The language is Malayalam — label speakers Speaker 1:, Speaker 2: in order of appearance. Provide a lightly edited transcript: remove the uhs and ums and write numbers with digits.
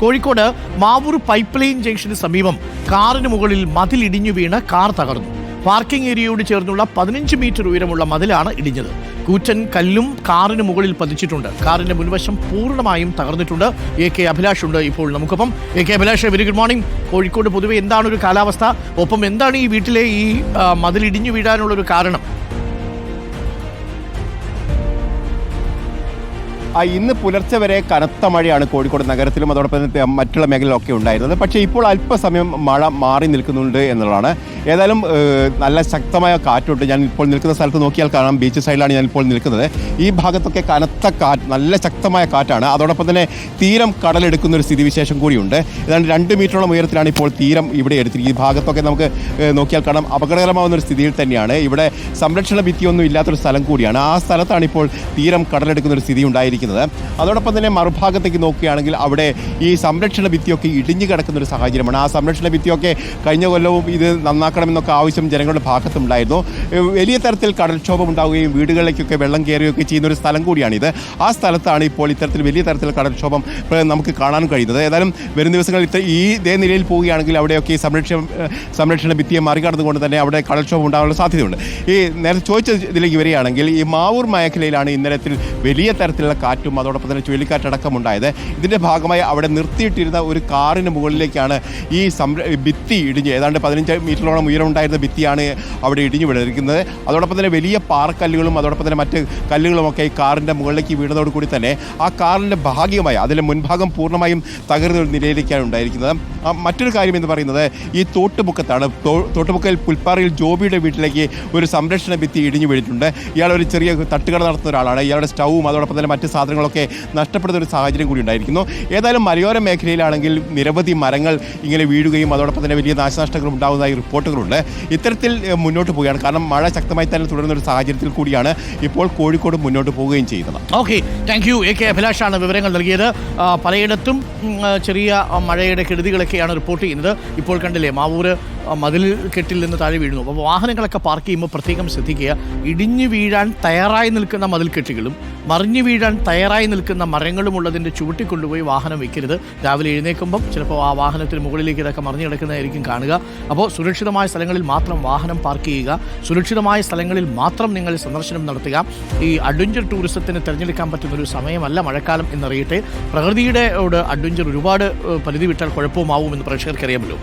Speaker 1: Kozhikode Mavoor pipe line junction സമീപം കാറിന് മുകളിൽ മതിലിടിഞ്ഞു വീണ് കാർ തകർന്നു. പാർക്കിംഗ് ഏരിയയോട് ചേർന്നുള്ള 15 മീറ്റർ ഉയരമുള്ള മതിലാണ് ഇടിഞ്ഞത്. കൂറ്റൻ കല്ലും കാറിന് മുകളിൽ പതിച്ചിട്ടുണ്ട്. കാറിന്റെ മുൻവശം പൂർണ്ണമായും തകർന്നിട്ടുണ്ട്. AK അഭിലാഷ് ഉണ്ട് ഇപ്പോൾ നമുക്കൊപ്പം. AK Abhilash, very good morning. Kozhikode പൊതുവെ എന്താണ് ഒരു കാലാവസ്ഥ, ഒപ്പം എന്താണ് ഈ വീട്ടിലെ ഈ മതിലിടിഞ്ഞു വീഴാനുള്ളൊരു കാരണം?
Speaker 2: ഇന്ന് പുലർച്ചെ വരെ കനത്ത മഴയാണ് കോഴിക്കോട് നഗരത്തിലും അതോടൊപ്പം മറ്റുള്ള മേഖലയിലൊക്കെ ഉണ്ടായിരുന്നത്. പക്ഷേ ഇപ്പോൾ അല്പസമയം മഴ മാറി നിൽക്കുന്നുണ്ട് എന്നുള്ളതാണ്. ഏതായാലും നല്ല ശക്തമായ കാറ്റുണ്ട്. ഞാൻ ഇപ്പോൾ നിൽക്കുന്ന സ്ഥലത്ത് നോക്കിയാൽ കാണാം, ബീച്ച് സൈഡിലാണ് ഞാൻ ഇപ്പോൾ നിൽക്കുന്നത്. ഈ ഭാഗത്തൊക്കെ കനത്ത കാറ്റ്, നല്ല ശക്തമായ കാറ്റാണ്. അതോടൊപ്പം തന്നെ തീരം കടലെടുക്കുന്ന ഒരു സ്ഥിതിവിശേഷം കൂടിയുണ്ട്. ഏതാണ്ട് 2 മീറ്ററോളം ഉയരത്തിലാണ് ഇപ്പോൾ തീരം ഇവിടെ എടുത്തിരിക്കുന്നത്. ഈ ഭാഗത്തൊക്കെ നമുക്ക് നോക്കിയാൽ കാണാം അപകടകരമാവുന്ന ഒരു സ്ഥിതിയിൽ തന്നെയാണ്. ഇവിടെ സംരക്ഷണ ഭിത്തിയൊന്നും ഇല്ലാത്തൊരു സ്ഥലം കൂടിയാണ്. ആ സ്ഥലത്താണ് ഇപ്പോൾ തീരം കടലെടുക്കുന്ന ഒരു സ്ഥിതി ഉണ്ടായിരിക്കുന്നത്. അതോടൊപ്പം തന്നെ മറുഭാഗത്തേക്ക് നോക്കുകയാണെങ്കിൽ അവിടെ ഈ സംരക്ഷണ ഭിത്തിയൊക്കെ ഇടിഞ്ഞു കിടക്കുന്ന ഒരു സാഹചര്യമാണ്. ആ സംരക്ഷണ ഭിത്തിയൊക്കെ കഴിഞ്ഞ കൊല്ലവും ഇത് നന്നാക്കണമെന്നൊക്കെ ആവശ്യം ജനങ്ങളുടെ ഭാഗത്തുണ്ടായിരുന്നു. വലിയ തരത്തിൽ കടൽക്ഷോഭം ഉണ്ടാവുകയും വീടുകളിലേക്കൊക്കെ വെള്ളം കയറുകയൊക്കെ ചെയ്യുന്ന ഒരു സ്ഥലം കൂടിയാണിത്. ആ സ്ഥലത്താണ് ഇപ്പോൾ ഇത്തരത്തിൽ വലിയ തരത്തിൽ കടൽക്ഷോഭം നമുക്ക് കാണാൻ കഴിയുന്നത്. ഏതായാലും വരും ദിവസങ്ങളിൽ ഇതേ നിലയിൽ പോവുകയാണെങ്കിൽ അവിടെയൊക്കെ ഈ സംരക്ഷണ ഭിത്തിയെ മറികടന്നുകൊണ്ട് തന്നെ അവിടെ കടൽക്ഷോഭം ഉണ്ടാകാനുള്ള സാധ്യതയുണ്ട്. ഈ നേരത്തെ ചോദിച്ചതിലേക്ക് വരികയാണെങ്കിൽ ഈ മാവൂർ മേഖലയിലാണ് ഇന്നലത്തിൽ വലിയ തരത്തിലുള്ള കാറ്റും അതോടൊപ്പം തന്നെ ചുഴലിക്കാറ്റടക്കം ഉണ്ടായത്. ഇതിൻ്റെ ഭാഗമായി അവിടെ നിർത്തിയിട്ടിരുന്ന ഒരു കാറിന് മുകളിലേക്കാണ് ഈ ഭിത്തി ഇടിഞ്ഞ്, ഏതാണ്ട് 15 മീറ്ററോളം ഉയരം ഉണ്ടായിരുന്ന ഭിത്തിയാണ് അവിടെ ഇടിഞ്ഞു വീണിരിക്കുന്നത്. അതോടൊപ്പം തന്നെ വലിയ പാറക്കല്ലുകളും അതോടൊപ്പം തന്നെ മറ്റ് കല്ലുകളുമൊക്കെ ഈ കാറിൻ്റെ മുകളിലേക്ക് വീണതോടുകൂടി തന്നെ ആ കാറിൻ്റെ ഭാഗികമായി അതിൻ്റെ മുൻഭാഗം പൂർണ്ണമായും തകർന്ന ഒരു നിലയിലേക്കാണ് ഉണ്ടായിരിക്കുന്നത്. മറ്റൊരു കാര്യം എന്ന് പറയുന്നത് ഈ തോട്ടുമുക്കത്താണ്. തോട്ടുമുക്കൽ പുൽപ്പാറയിൽ ജോബിയുടെ വീട്ടിലേക്ക് ഒരു സംരക്ഷണ ഭിത്തി ഇടിഞ്ഞു വീണിട്ടുണ്ട്. ഇയാൾ ഒരു ചെറിയ തട്ടുകട നടത്തുന്ന ഒരാളാണ്. ഇയാളുടെ സ്റ്റൗവും അതോടൊപ്പം തന്നെ മറ്റ് സാധനങ്ങളൊക്കെ നഷ്ടപ്പെടുന്ന ഒരു സാഹചര്യം കൂടി ഉണ്ടായിരിക്കുന്നു. ഏതായാലും മലയോര മേഖലയിലാണെങ്കിൽ നിരവധി മരങ്ങൾ ഇങ്ങനെ വീഴുകയും അതോടൊപ്പം തന്നെ വലിയ നാശനഷ്ടങ്ങൾ ഉണ്ടാകുന്നതായി റിപ്പോർട്ടുകളുണ്ട്. ഇത്തരത്തിൽ മുന്നോട്ട് പോവുകയാണ്. കാരണം മഴ ശക്തമായി തന്നെ തുടരുന്ന ഒരു സാഹചര്യത്തിൽ കൂടിയാണ് ഇപ്പോൾ കോഴിക്കോട് മുന്നോട്ട് പോവുകയും ചെയ്യുന്നത്.
Speaker 1: Okay, thank you. AK അഭിലാഷാണ് വിവരങ്ങൾ നൽകിയത്. പലയിടത്തും ചെറിയ മഴയുടെ കെടുതികളൊക്കെയാണ് റിപ്പോർട്ട് ചെയ്യുന്നത്. ഇപ്പോൾ കണ്ടില്ലേ, മാവൂർ മതിൽ കെട്ടിൽ നിന്ന് താഴെ വീഴുന്നു. അപ്പോൾ വാഹനങ്ങളൊക്കെ പാർക്ക് ചെയ്യുമ്പോൾ പ്രത്യേകം ശ്രദ്ധിക്കുക. ഇടിഞ്ഞു വീഴാൻ തയ്യാറായി നിൽക്കുന്ന മതിൽക്കെട്ടുകളും മറിഞ്ഞു വീഴാൻ തയ്യാറായി നിൽക്കുന്ന മരങ്ങളും ഉള്ളതിൻ്റെ ചുവട്ടിൽ കൊണ്ടുപോയി വാഹനം വയ്ക്കരുത്. രാവിലെ എഴുന്നേൽക്കുമ്പം ചിലപ്പോൾ ആ വാഹനത്തിന് മുകളിലേക്ക് ഇതൊക്കെ മറിഞ്ഞു കിടക്കുന്നതായിരിക്കും കാണുക. അപ്പോൾ സുരക്ഷിതമായ സ്ഥലങ്ങളിൽ മാത്രം വാഹനം പാർക്ക് ചെയ്യുക. സുരക്ഷിതമായ സ്ഥലങ്ങളിൽ മാത്രം നിങ്ങൾ സന്ദർശനം നടത്തുക. ഈ അഡ്വഞ്ചർ ടൂറിസത്തിന് തിരഞ്ഞെടുക്കാൻ പറ്റുന്നൊരു സമയമല്ല മഴക്കാലം എന്നറിയട്ടെ. പ്രകൃതിയുടെ അഡ്വഞ്ചർ ഒരുപാട് പരിധി വിട്ടാൽ കുഴപ്പമാവുമെന്ന് പ്രേക്ഷകർക്കറിയാമല്ലോ.